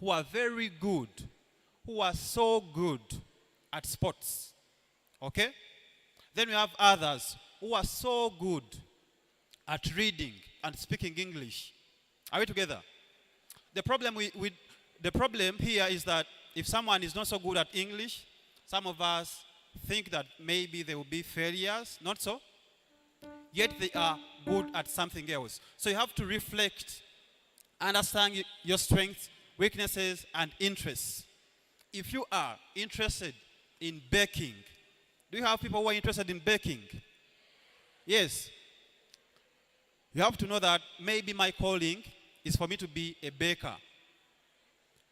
who are very good, who are so good at sports. Okay? Then we have others who are so good at reading and speaking English. Are we together? The problem the problem here is that if someone is not so good at English, some of us think that maybe they will be failures. Not so. Yet they are good at something else. So you have to reflect, understand your strengths, weaknesses, and interests. If you are interested in baking, do you have people who are interested in baking? Yes. You have to know that maybe my calling is for me to be a baker.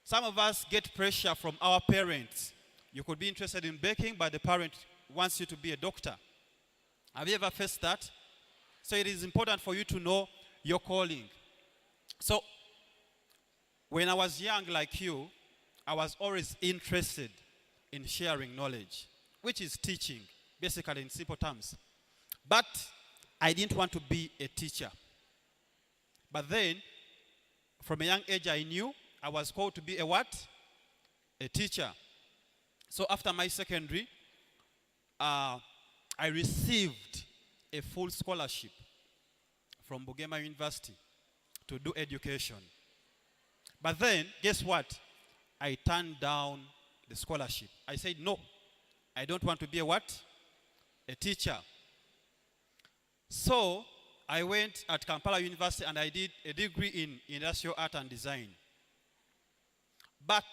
Some of us get pressure from our parents. You could be interested in baking, but the parent wants you to be a doctor. Have you ever faced that? So it is important for you to know your calling. So when I was young like you, I was always interested in sharing knowledge, which is teaching, basically in simple terms. But I didn't want to be a teacher. But then, from a young age, I knew I was called to be a what? A teacher. So after my secondary, I received a full scholarship from Bugema University to do education. But then, guess what? I turned down the scholarship. I said, no, I don't want to be a what? A teacher. So I went at Kampala University and I did a degree in industrial art and design. But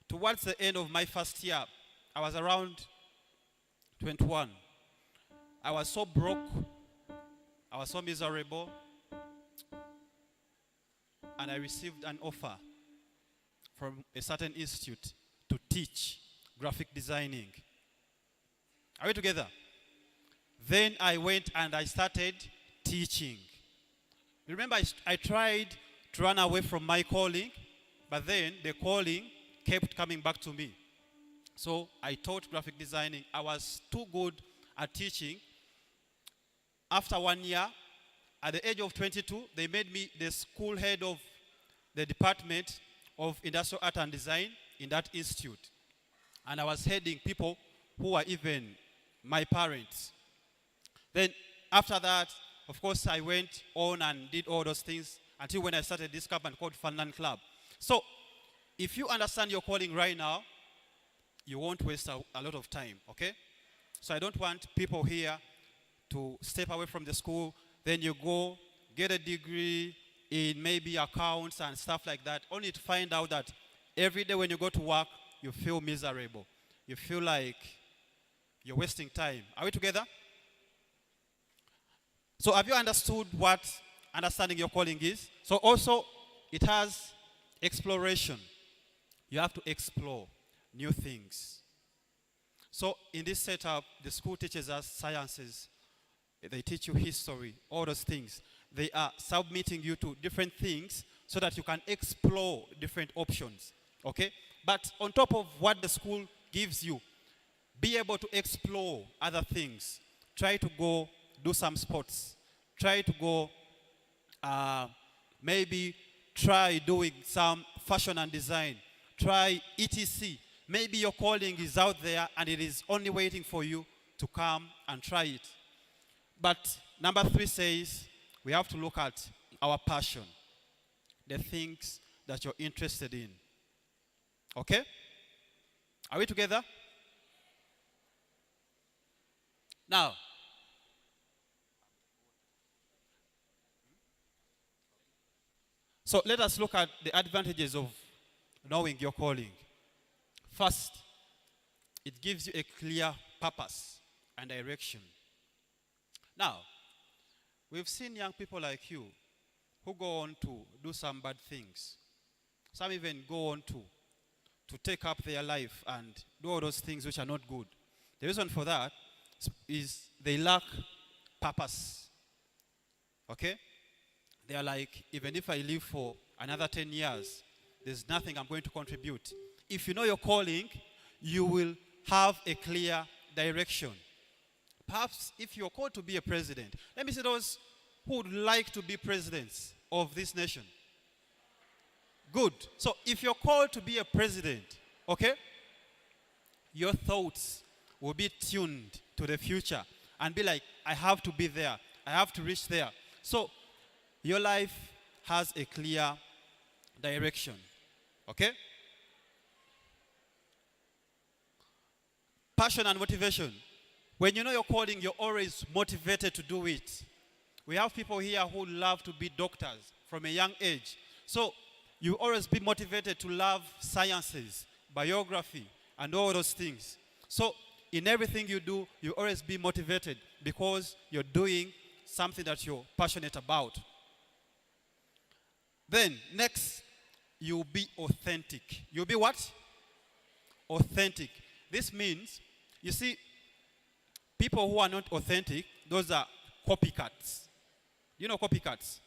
towards the end of my first year, I was around 21. I was so broke. I was so miserable. And I received an offer from a certain institute to teach graphic designing. Are we together? Then I went and I started teaching. Remember, I tried to run away from my calling, but then the calling kept coming back to me. So I taught graphic designing. I was too good at teaching. After 1 year, at the age of 22, they made me the school head of the Department of Industrial Art and Design in that institute. And I was heading people who were even my parents. Then after that, of course, I went on and did all those things until when I started this company called Funland Club. So if you understand your calling right now, you won't waste a lot of time, okay? So I don't want people here to step away from the school, then you go get a degree in maybe accounts and stuff like that, only to find out that every day when you go to work, you feel miserable. You feel like you're wasting time. Are we together? So have you understood what understanding your calling is? So also, it has exploration. You have to explore new things. So in this setup, the school teaches us sciences. They teach you history, all those things. They are submitting you to different things so that you can explore different options. Okay? But on top of what the school gives you, be able to explore other things. Try to go do some sports. Try to go, maybe try doing some fashion and design. Try etc. Maybe your calling is out there and it is only waiting for you to come and try it. But number 3 says, we have to look at our passion, the things that you're interested in. Okay? Are we together? Now, so let us look at the advantages of knowing your calling. First, it gives you a clear purpose and direction. Now, we've seen young people like you who go on to do some bad things. Some even go on to take up their life and do all those things which are not good. The reason for that is they lack purpose. Okay? They are like, even if I live for another 10 years, there's nothing I'm going to contribute. If you know your calling, you will have a clear direction. Perhaps if you're called to be a president, let me see those who would like to be presidents of this nation. Good. So if you're called to be a president, okay, your thoughts will be tuned to the future and be like, I have to be there. I have to reach there. So your life has a clear direction. Okay? Passion and motivation. When you know your calling, you're always motivated to do it. We have people here who love to be doctors from a young age. So you always be motivated to love sciences, biography, and all those things. So in everything you do, you always be motivated because you're doing something that you're passionate about. Then next, you'll be authentic. You'll be what? Authentic. This means, you see, people who are not authentic, those are copycats. You know copycats?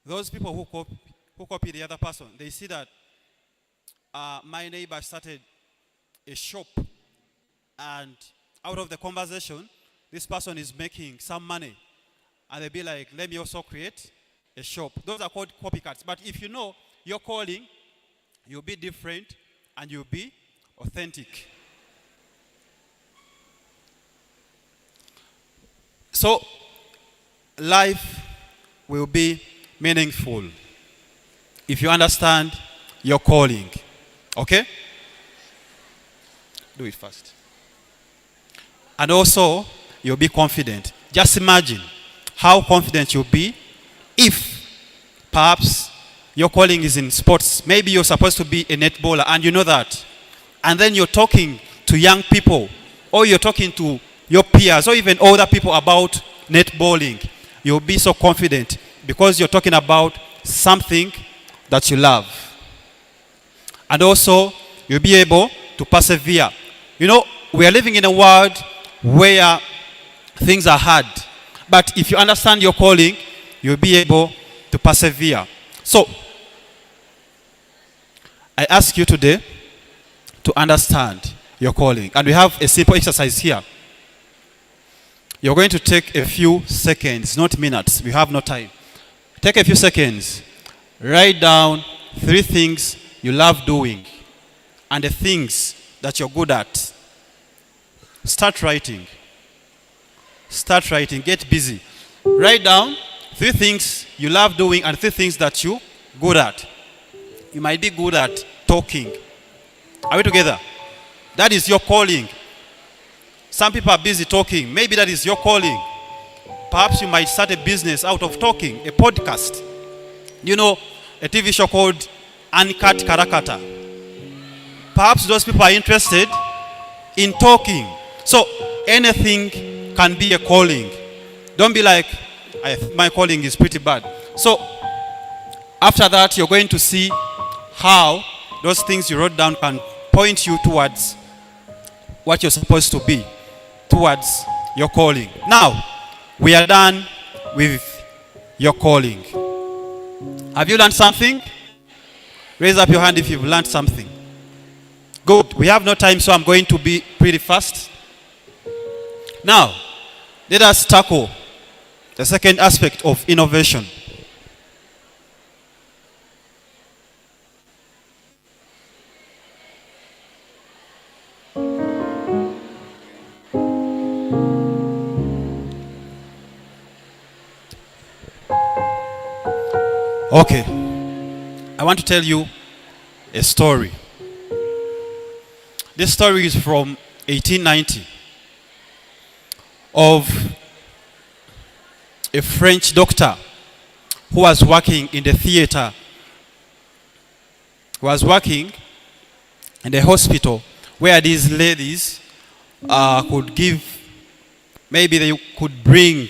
Those people who copy the other person. They see that my neighbor started a shop, and out of the conversation, this person is making some money. And they'll be like, let me also create a shop. Those are called copycats. But if you know your calling, you'll be different and you'll be authentic. So life will be meaningful if you understand your calling. Okay? Do it fast. And also, you'll be confident. Just imagine how confident you'll be if perhaps your calling is in sports. Maybe you're supposed to be a netballer and you know that. And then you're talking to young people, or you're talking to your peers, or even older people about netballing. You'll be so confident because you're talking about something that you love. And also, you'll be able to persevere. You know, we are living in a world where things are hard. But if you understand your calling, you'll be able to persevere. So, I ask you today to understand your calling. And we have a simple exercise here. You're going to take a few seconds, not minutes. We have no time. Take a few seconds. Write down 3 things you love doing and the things that you're good at. Start writing. Start writing. Get busy. Write down 3 things you love doing and 3 things that you're good at. You might be good at talking. Are we together? That is your calling. Some people are busy talking. Maybe that is your calling. Perhaps you might start a business out of talking, a podcast. You know, a TV show called Uncut Karakata. Perhaps those people are interested in talking. So anything can be a calling. Don't be like, my calling is pretty bad. So after that, you're going to see how those things you wrote down can point you towards what you're supposed to be, towards your calling. Now, we are done with your calling. Have you learned something? Raise up your hand if you've learned something. Good. We have no time, so I'm going to be pretty fast. Now, let us tackle the second aspect of innovation. Okay. I want to tell you a story. This story is from 1890 of a French doctor who was working in the theater. He was working in the hospital where these ladies could give, maybe they could bring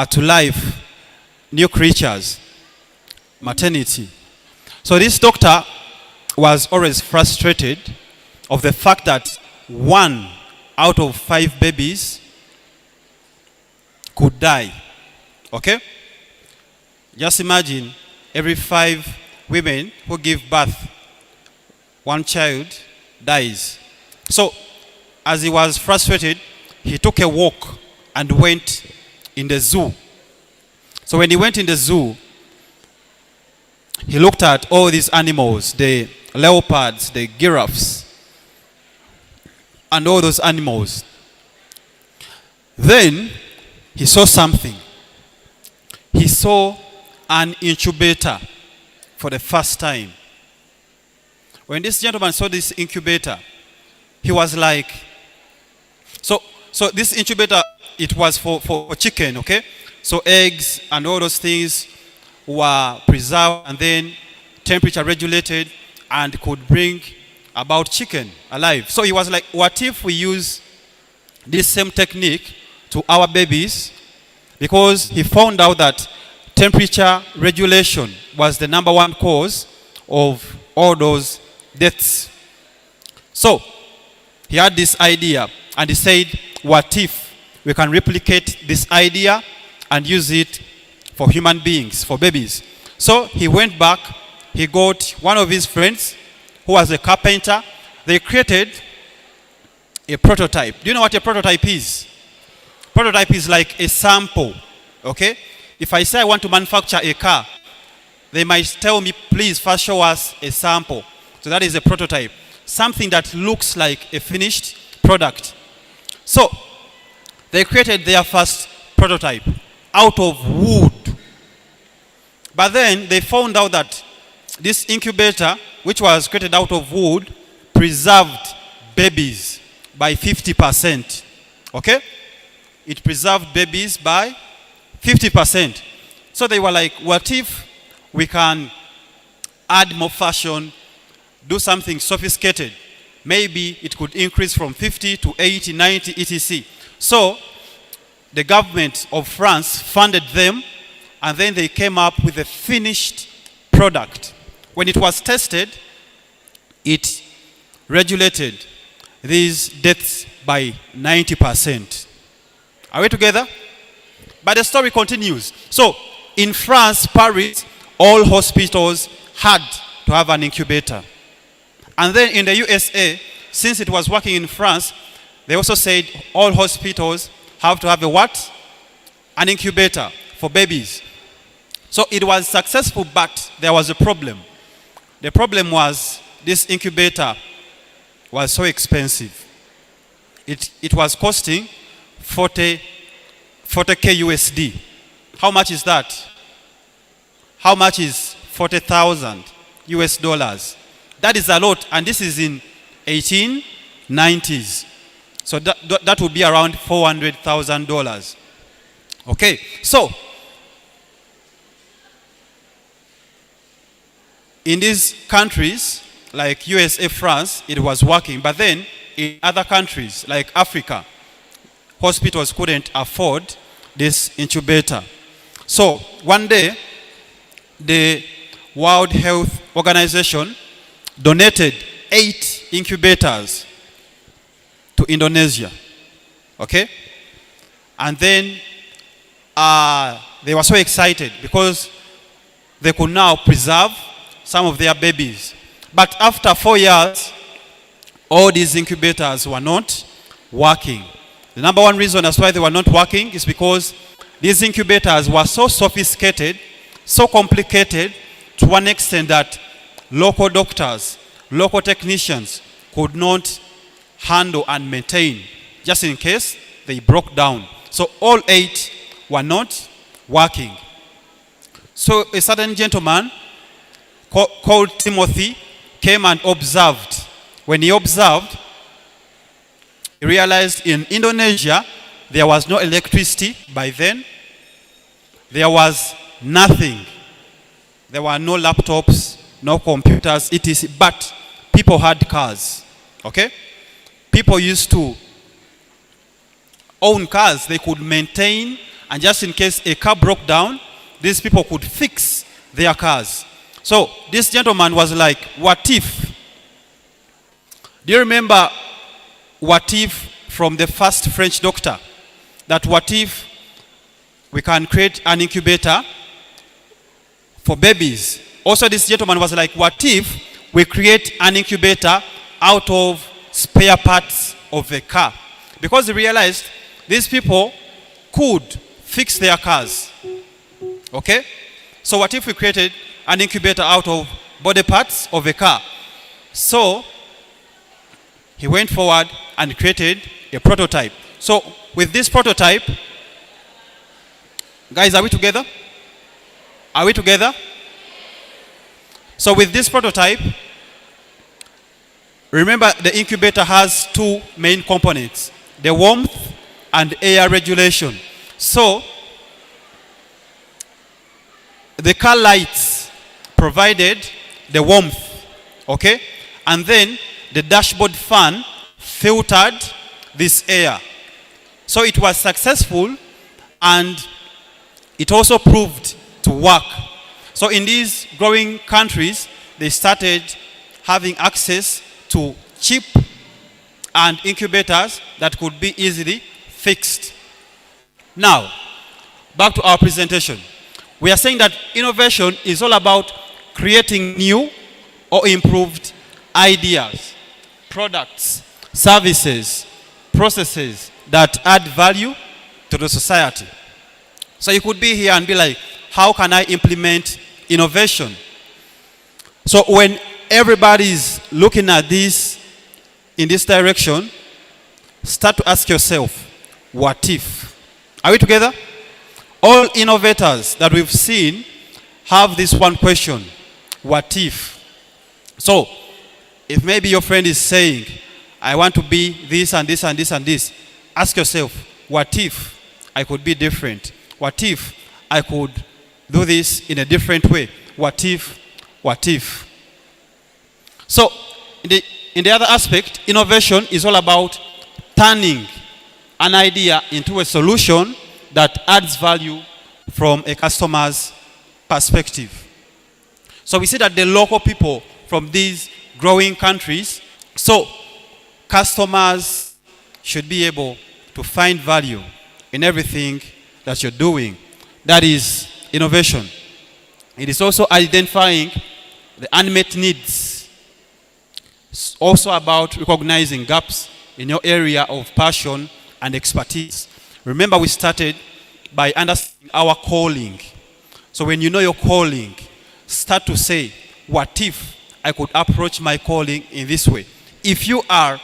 to life new creatures, maternity. So this doctor was always frustrated of the fact that 1 out of 5 babies could die. Okay? Just imagine every 5 women who give birth, 1 child dies. So, as he was frustrated, he took a walk and went in the zoo. So when he went in the zoo, he looked at all these animals, the leopards, the giraffes, and all those animals. Then he saw something. He saw an incubator for the first time. When this gentleman saw this incubator, he was like, so this incubator, it was for chicken, okay? So eggs and all those things were preserved and then temperature regulated and could bring about chicken alive. So he was like, what if we use this same technique to our babies? Because he found out that temperature regulation was the number one cause of all those deaths. So he had this idea and he said, what if we can replicate this idea and use it for human beings, for babies? So he went back, he got one of his friends who was a carpenter. They created a prototype. Do you know what a prototype is? Prototype is like a sample, okay? If I say I want to manufacture a car, they might tell me, please first show us a sample. So that is a prototype. Something that looks like a finished product. So they created their first prototype out of wood. But then they found out that this incubator, which was created out of wood, preserved babies by 50%. Okay? It preserved babies by 50%. So they were like, what if we can add more fashion, do something sophisticated? Maybe it could increase from 50 to 80, 90, etc. So the government of France funded them, and then they came up with a finished product. When it was tested, it regulated these deaths by 90%. Are we together? But the story continues. So in France, Paris, all hospitals had to have an incubator. And then in the USA, since it was working in France, they also said all hospitals have to have a what? An incubator for babies. So it was successful, but there was a problem. The problem was this incubator was so expensive. It was costing 40K USD. How much is that? How much is 40,000 US dollars? That is a lot, and this is in 1890s. So that would be around $400,000. Okay, so in these countries like USA, France, it was working. But then in other countries like Africa, hospitals couldn't afford this incubator. So one day, the World Health Organization donated 8 incubators to Indonesia. Okay? And then they were so excited because they could now preserve some of their babies. But after 4 years, all these incubators were not working. The number one reason as why they were not working is because these incubators were so sophisticated, so complicated, to one extent that local doctors, local technicians could not handle and maintain, just in case they broke down. So all 8 were not working. So a certain gentleman called Timothy came and observed. When he observed, he realized in Indonesia there was no electricity by then. There was nothing. There were no laptops, no computers, etc. But people had cars. Okay? People used to own cars. They could maintain, and just in case a car broke down, these people could fix their cars. So this gentleman was like, what if? Do you remember what if from the first French doctor? That what if we can create an incubator for babies? Also this gentleman was like, what if we create an incubator out of spare parts of the car? Because he realized these people could fix their cars. Okay? So what if we created an incubator out of body parts of a car. So he went forward and created a prototype. So with this prototype, guys, are we together? Are we together? So with this prototype, remember the incubator has two main components, the warmth and air regulation. So the car lights provided the warmth, okay? And then the dashboard fan filtered this air. So it was successful, and it also proved to work. So in these growing countries, they started having access to cheap and incubators that could be easily fixed. Now, back to our presentation. We are saying that innovation is all about creating new or improved ideas, products, services, processes that add value to the society. So you could be here and be like, how can I implement innovation? So when everybody is looking at this in this direction, start to ask yourself, what if? Are we together? All innovators that we've seen have this one question, what if? So if maybe your friend is saying, I want to be this and this and this and this, ask yourself, what if I could be different? What if I could do this in a different way? What if? What if? So in the other aspect, innovation is all about turning an idea into a solution that adds value from a customer's perspective. So we see that the local people from these growing countries, so customers should be able to find value in everything that you're doing. That is innovation. It is also identifying the unmet needs. It's also about recognizing gaps in your area of passion and expertise. Remember, we started by understanding our calling. So when you know your calling, start to say, what if I could approach my calling in this way? If you are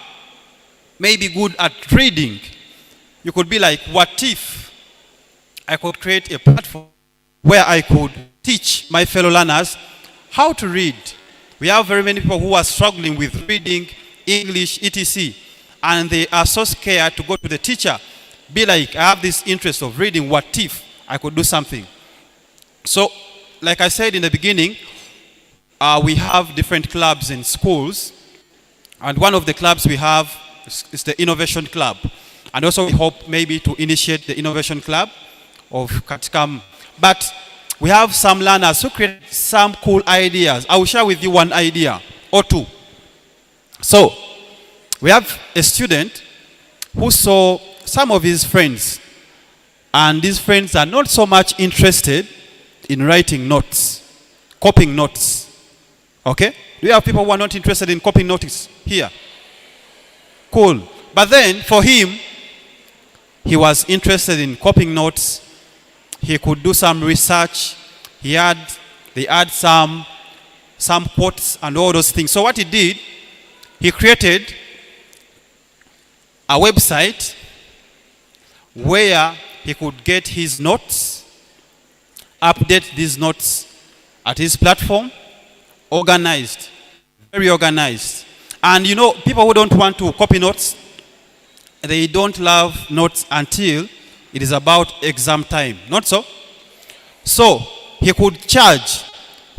maybe good at reading, you could be like, what if I could create a platform where I could teach my fellow learners how to read? We have very many people who are struggling with reading, English, etc. And they are so scared to go to the teacher. Be like, I have this interest of reading. What if I could do something? So, like I said in the beginning, we have different clubs in schools. And one of the clubs we have is the Innovation Club. And also we hope maybe to initiate the Innovation Club of KATIKAMU. But we have some learners who create some cool ideas. I will share with you one idea or two. So, we have a student who saw some of his friends, and these friends are not so much interested in writing notes, copying notes. Okay? Do you have people who are not interested in copying notes here? Cool. But then, for him, he was interested in copying notes. He could do some research. They had some quotes and all those things. So what he did, he created a website where he could get his notes, update these notes at his platform, organized, very organized. And you know, people who don't want to copy notes, they don't love notes until it is about exam time. Not so? So, he could charge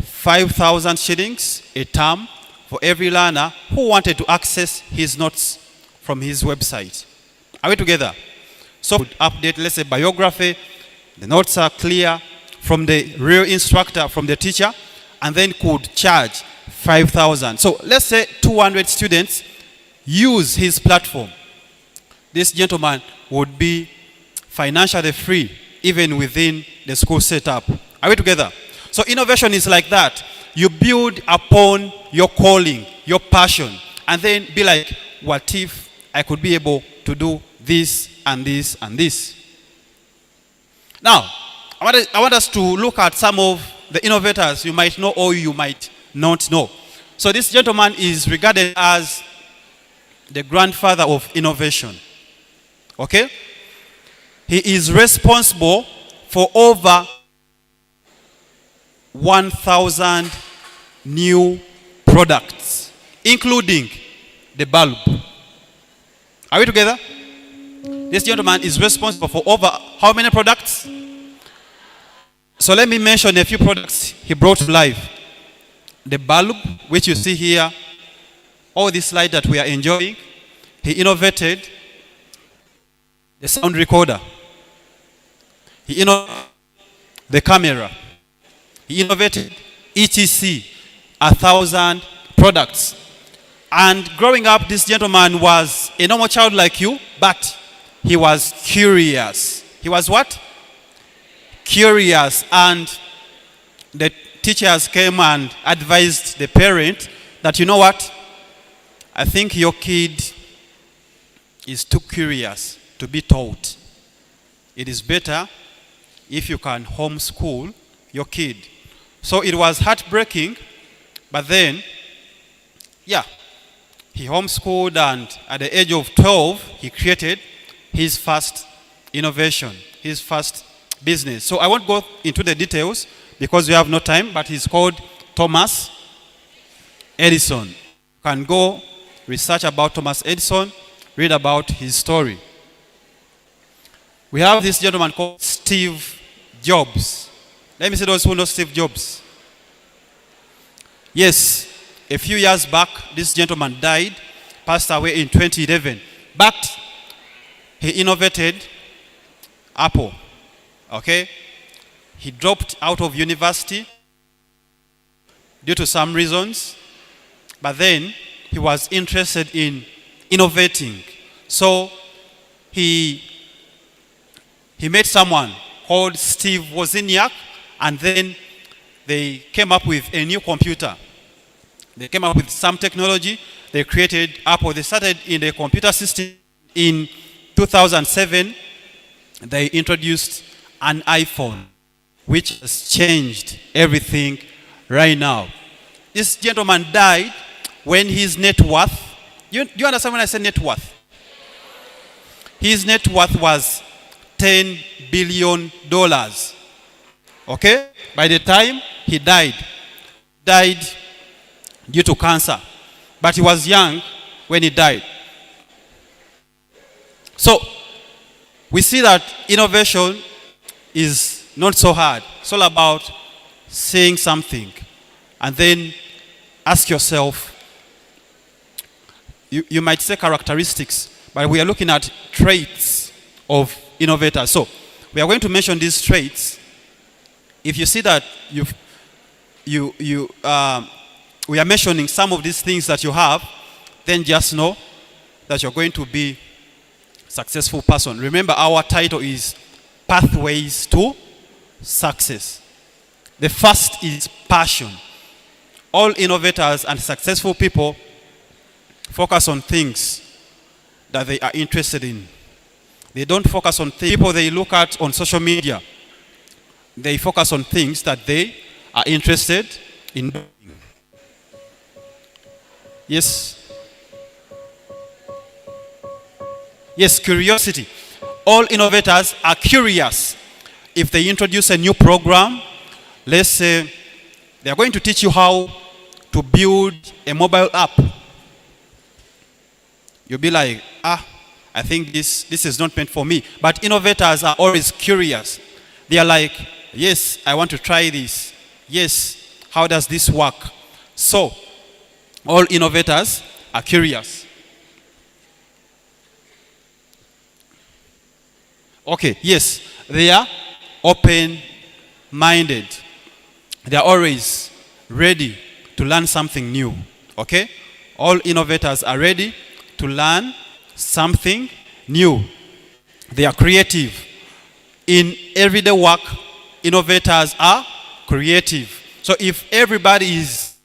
5,000 shillings a term for every learner who wanted to access his notes from his website. Are we together? So, update, let's say, biography. The notes are clear from the real instructor, from the teacher, and then could charge 5,000. So, let's say 200 students use his platform. This gentleman would be financially free, even within the school setup. Are we together? So innovation is like that. You build upon your calling, your passion, and then be like, what if I could be able to do this and this and this? Now, I want us to look at some of the innovators you might know or you might not know. So this gentleman is regarded as the grandfather of innovation. Okay? He is responsible for over 1,000 new products, including the bulb. Are we together? This gentleman is responsible for over how many products? So let me mention a few products he brought to life. The bulb, which you see here, all this light that we are enjoying, he innovated the sound recorder. He innovated the camera. He innovated etc. 1,000 products. And growing up, this gentleman was a normal child like you, but he was curious. He was what? Curious. And the teachers came and advised the parent that, you know what? I think your kid is too curious to be taught. It is better if you can homeschool your kid. So it was heartbreaking, but then, yeah, he homeschooled, and at the age of 12, he created his first innovation, his first business. So I won't go into the details because we have no time, but he's called Thomas Edison. You can go research about Thomas Edison, read about his story. We have this gentleman called Steve Jobs. Let me see those who know Steve Jobs. Yes, a few years back, this gentleman died, passed away in 2011. But he innovated Apple. Okay? He dropped out of university due to some reasons, but then he was interested in innovating. So he met someone called Steve Wozniak, and then they came up with a new computer. They came up with some technology. They created Apple. They started in the computer system in 2007. They introduced an iPhone, which has changed everything right now. This gentleman died when his net worth, you understand when I say net worth? His net worth was $10 billion. Okay? By the time he died due to cancer. But he was young when he died. So, we see that innovation is not so hard. It's all about saying something and then ask yourself, you might say characteristics, but we are looking at traits of innovators. So, we are going to mention these traits. If you see that we are mentioning some of these things that you have, then just know that you're going to be a successful person. Remember, our title is Pathways to Success. The first is passion. All innovators and successful people focus on things that they are interested in. They don't focus on people they look at on social media. They focus on things that they are interested in doing. Yes. Yes, curiosity. All innovators are curious. If they introduce a new program, let's say they are going to teach you how to build a mobile app. You'll be like, I think this is not meant for me. But innovators are always curious. They are like, yes, I want to try this. Yes, how does this work? So, all innovators are curious. Okay, yes, they are open-minded. They are always ready to learn something new. Okay? All innovators are ready to learn something new. They are creative. In everyday work, innovators are creative. So if everybody is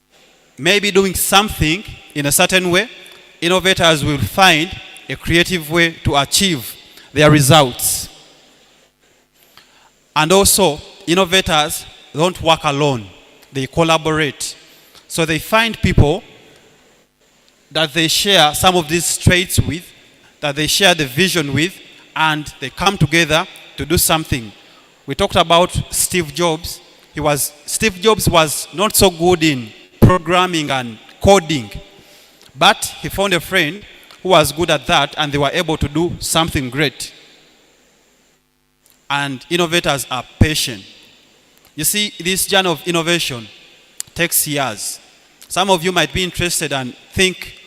maybe doing something in a certain way, innovators will find a creative way to achieve their results. And also, innovators don't work alone. They collaborate. So they find people that they share some of these traits with, that they share the vision with, and they come together to do something. We talked about Steve Jobs. Steve Jobs was not so good in programming and coding, but he found a friend who was good at that, and they were able to do something great. And innovators are patient. You see, this journey of innovation takes years. Some of you might be interested and think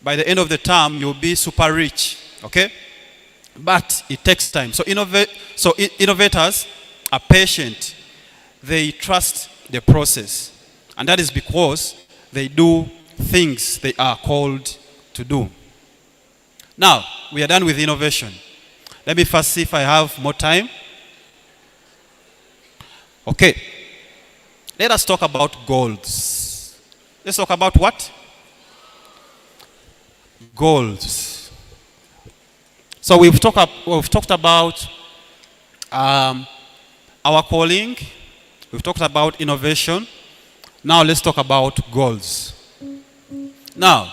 by the end of the term you'll be super rich, okay? But it takes time. So innovators are patient. They trust the process. And that is because they do things they are called to do. Now, we are done with innovation. Let me first see if I have more time. Okay. Let us talk about goals. Let's talk about what? Goals. So we've talked about our calling. We've talked about innovation. Now let's talk about goals. Now,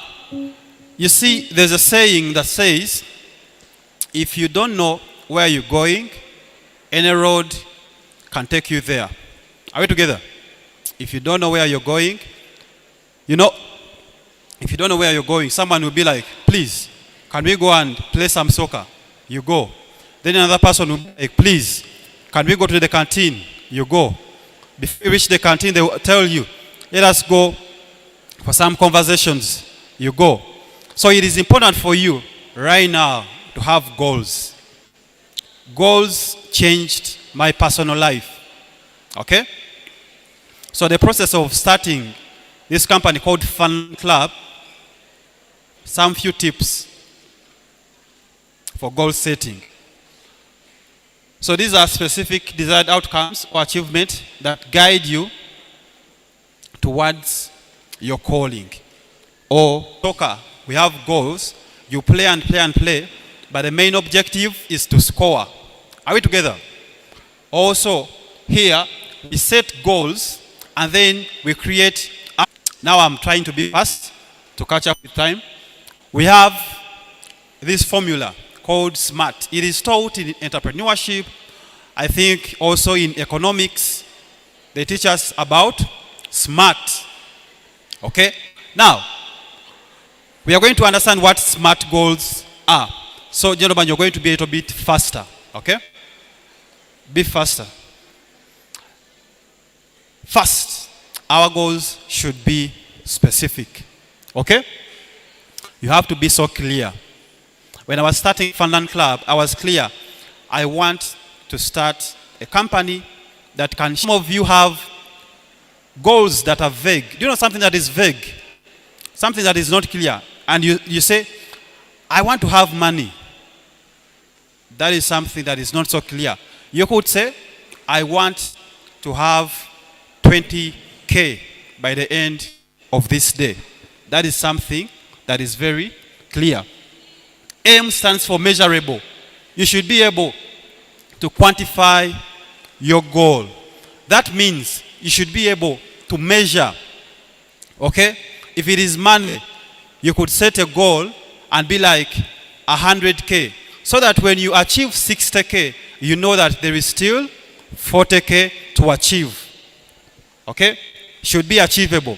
you see, there's a saying that says, if you don't know where you're going, any road can take you there. Are we together? If you don't know where you're going, if you don't know where you're going, someone will be like, please, can we go and play some soccer? You go. Then another person will be like, please, can we go to the canteen? You go. Before you reach the canteen, they will tell you, let us go for some conversations. You go. So it is important for you right now to have goals. Goals changed my personal life. Okay? So the process of starting this company called Fun Club, some few tips for goal setting. So these are specific desired outcomes or achievement that guide you towards your calling. Or soccer, we have goals. You play and play and play, but the main objective is to score. Are we together? Also, here we set goals and then we create. Now I'm trying to be fast to catch up with time. We have this formula called SMART. It is taught in entrepreneurship. I think also in economics, they teach us about SMART. Okay? Now, we are going to understand what SMART goals are. So, gentlemen, you're going to be a little bit faster. Okay? Be faster. First, our goals should be specific. Okay? You have to be so clear. When I was starting Funland Club, I was clear. I want to start a company that can. Some of you have goals that are vague. Do you know something that is vague? Something that is not clear. And you say, I want to have money. That is something that is not so clear. You could say, I want to have 20K by the end of this day. That is something that is very clear. M stands for measurable. You should be able to quantify your goal. That means you should be able to measure. Okay? If it is money, you could set a goal and be like 100K. So that when you achieve 60K, you know that there is still 40K to achieve. Okay? Should be achievable.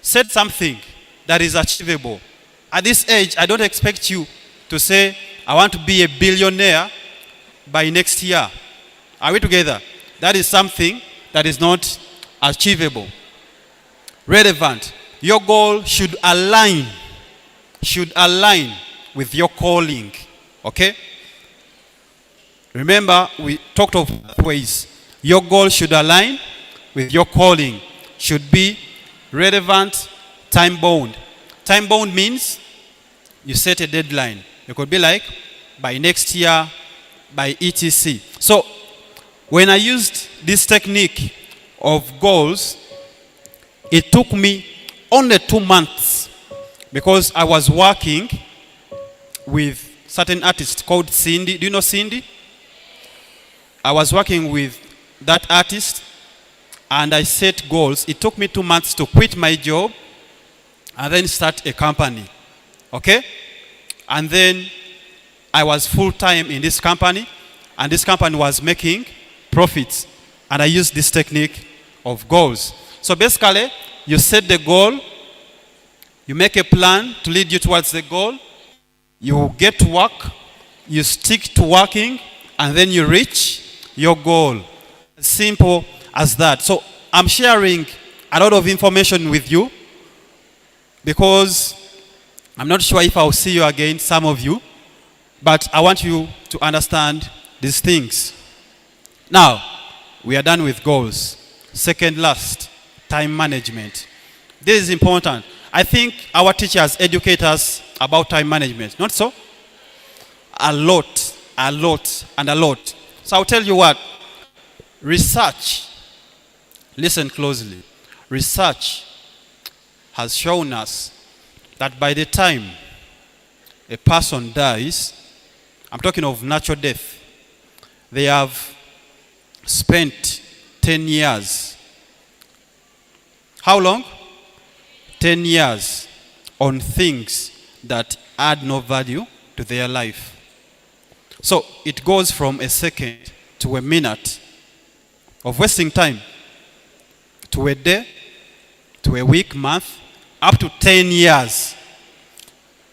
Set something that is achievable. At this age, I don't expect you to say, I want to be a billionaire by next year. Are we together? That is something that is not achievable. Relevant. Your goal should align with your calling. Okay? Remember, we talked of ways. Your goal should align with your calling. Should be relevant, time-bound. Time-bound means you set a deadline. It could be like, by next year, by etc. So, when I used this technique of goals, it took me only 2 months because I was working with certain artist called Cindy. Do you know Cindy? I was working with that artist and I set goals. It took me 2 months to quit my job and then start a company. Okay? And then I was full-time in this company, and this company was making profits. And I used this technique of goals. So basically, you set the goal, you make a plan to lead you towards the goal, you get to work, you stick to working, and then you reach your goal. Simple as that. So I'm sharing a lot of information with you because I'm not sure if I'll see you again, some of you, but I want you to understand these things. Now, we are done with goals. Second last, time management. This is important. I think our teachers educate us about time management. Not so? A lot, and a lot. So I'll tell you what. Research, listen closely. Research has shown us that by the time a person dies, I'm talking of natural death, they have spent 10 years. How long? 10 years on things that add no value to their life. So it goes from a second to a minute of wasting time, to a day, to a week, month, up to 10 years.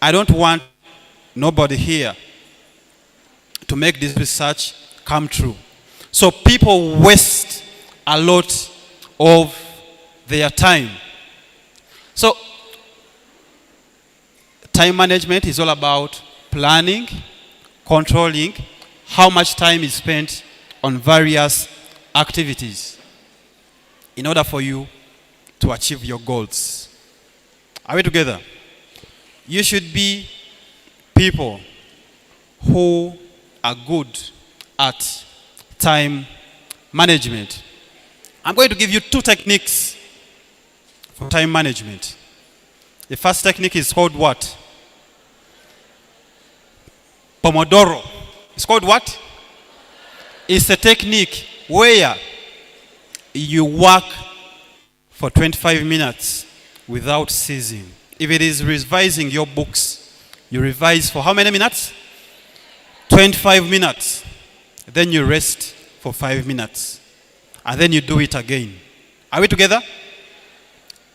I don't want nobody here to make this research come true. So people waste a lot of their time. So time management is all about planning, controlling how much time is spent on various activities in order for you to achieve your goals. Are we together? You should be people who are good at time management. I'm going to give you 2 techniques for time management. The first technique is called what? Pomodoro. It's called what? It's a technique where you work for 25 minutes without ceasing. If it is revising your books, you revise for how many minutes? 25 minutes. Then you rest for 5 minutes. And then you do it again. Are we together?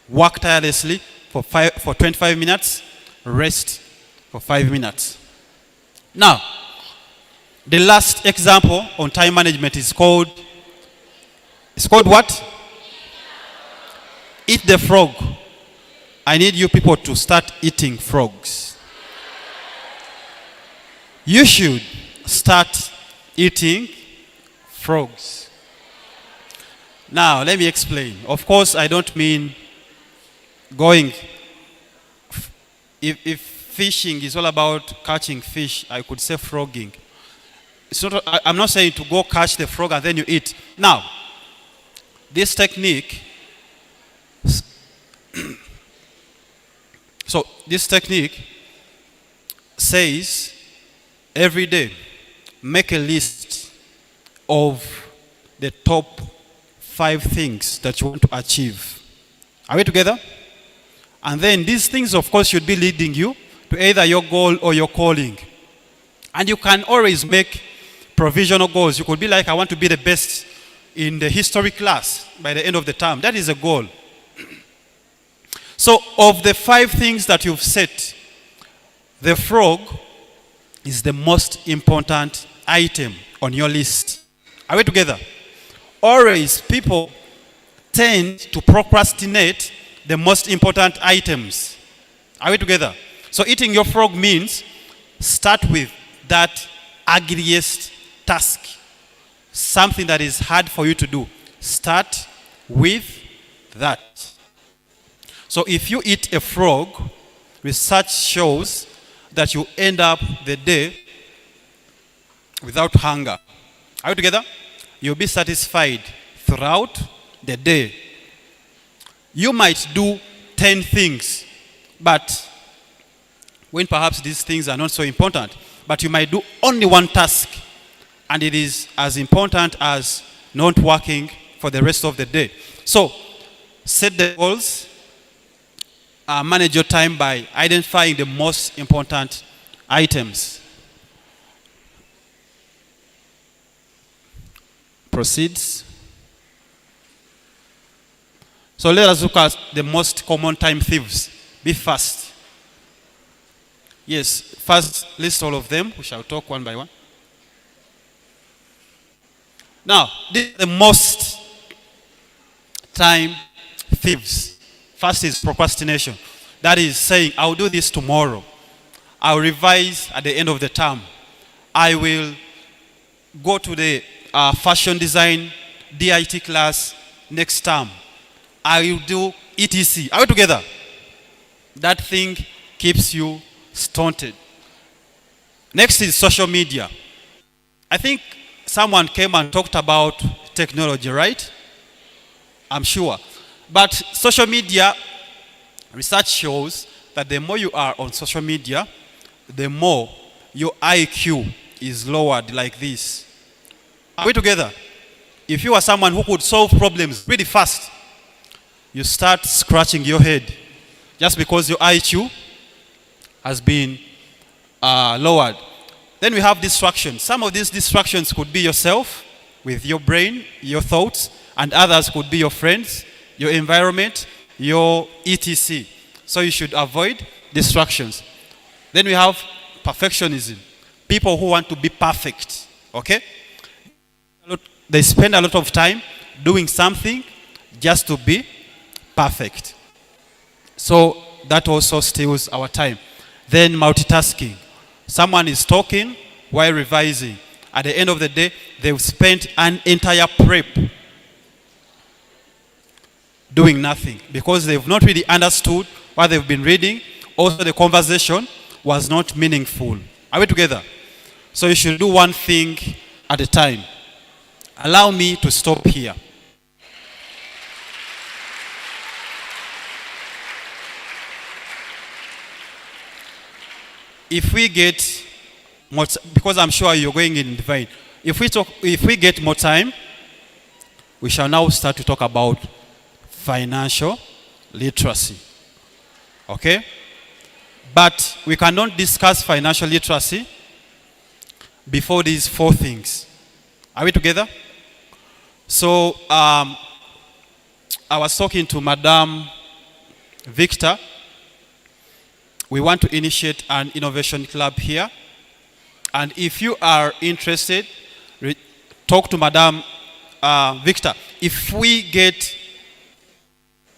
Work tirelessly for 25 minutes, rest for 5 minutes. Now, the last example on time management is called what? Eat the frog. I need you people to start eating frogs. You should start eating frogs. Now, let me explain. Of course, I don't mean going. If fishing is all about catching fish, I could say frogging. I'm not saying to go catch the frog and then you eat. Now, this technique, this technique says every day make a list of the top 5 things that you want to achieve. Are we together? And then these things, of course, should be leading you to either your goal or your calling. And you can always make provisional goals. You could be like, I want to be the best in the history class by the end of the term. That is a goal. So of the 5 things that you've set, the frog is the most important item on your list. Are we together? Always people tend to procrastinate the most important items. Are we together? So eating your frog means start with that ugliest task. Something that is hard for you to do. Start with that. So if you eat a frog, research shows that you end up the day without hunger. Are we together? You'll be satisfied throughout the day. You might do 10 things, but when perhaps these things are not so important, but you might do only one task, and it is as important as not working for the rest of the day. So set the goals, manage your time by identifying the most important items. Proceeds. So let us look at the most common time thieves. Be fast. Yes, first list all of them. We shall talk one by one. Now, these are the most time thieves. First is procrastination. That is saying, I'll do this tomorrow. I'll revise at the end of the term. I will go to the fashion design DIT class next term. I will do ETC. Are we together? That thing keeps you stunted. Next is social media. I think someone came and talked about technology, right? I'm sure. But social media, research shows that the more you are on social media, the more your IQ is lowered like this. Are we together? If you are someone who could solve problems really fast, you start scratching your head just because your IQ has been lowered. Then we have distractions. Some of these distractions could be yourself with your brain, your thoughts, and others could be your friends, your environment, your etc. So you should avoid distractions. Then we have perfectionism. People who want to be perfect, okay? They spend a lot of time doing something just to be perfect. So that also steals our time. Then multitasking. Someone is talking while revising. At the end of the day, they've spent an entire prep doing nothing because they've not really understood what they've been reading. Also, the conversation was not meaningful. Are we together? So you should do one thing at a time. Allow me to stop here. If we get more, because I'm sure you're going in divine, if we get more time, we shall now start to talk about financial literacy. Okay? But we cannot discuss financial literacy before these four things. Are we together? So I was talking to Madam Victor. We want to initiate an innovation club here. And if you are interested, talk to Madam Victor. If we get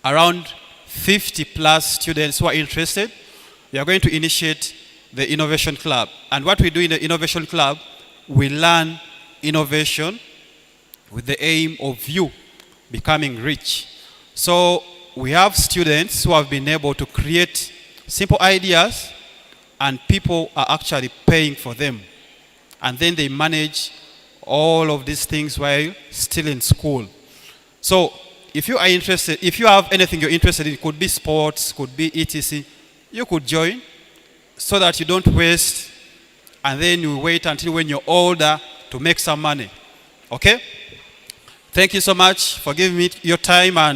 around 50 plus students who are interested, we are going to initiate the innovation club. And what we do in the innovation club, we learn innovation with the aim of you becoming rich. So we have students who have been able to create simple ideas and people are actually paying for them. And then they manage all of these things while still in school. So if you are interested, if you have anything you're interested in, it could be sports, could be etc., you could join so that you don't waste and then you wait until when you're older to make some money. Okay? Thank you so much for giving me your time and